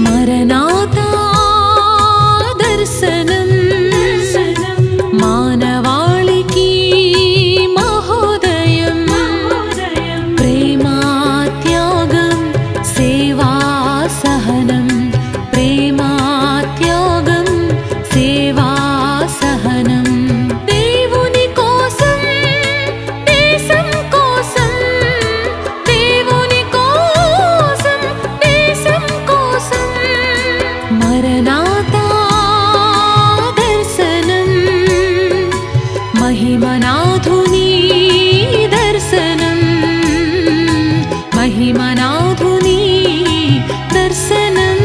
మరణాతా దర్శనం మానవాళికి మహోదయం ప్రేమా త్యాగం సేవా సహనం ప్రేమా త్యాగం సేవా సహనం దేవుని కోసం దేశం కోసం దేవుని కోసం దేశం కోసం మరణాతా దర్శనం మహిమనాథుని దర్శనం మహిమనాథుని దర్శనం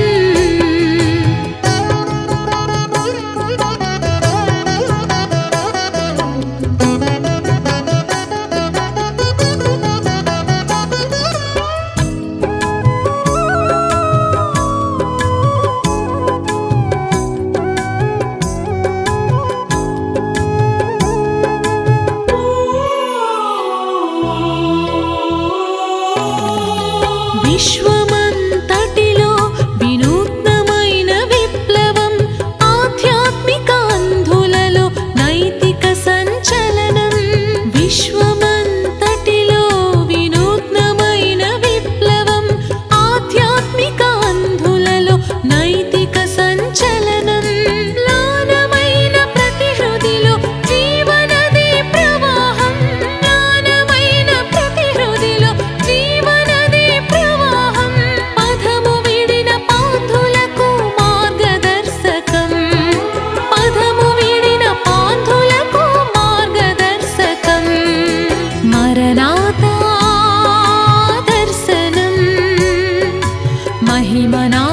విశ్వమంతటిలో వినూత్నమైన విప్లవం ఆధ్యాత్మిక అంధులలో నైతిక సంచలనం విశ్వమంతటిలో వినూత్నమైన విప్లవం ఆధ్యాత్మిక అంధులలో నైతిక సంచలనం మ్లానమైన ప్రతి హృదిలో జీవనది ప్రవాహం మ్లానమైన ప్రతి హృదిలో జీవనది ప్రవాహం పదము విడిన పాంధులకు మార్గదర్శకం పదము విడిన పాంధులకు మార్గదర్శకం మరణాతా దర్శనం మహిమనా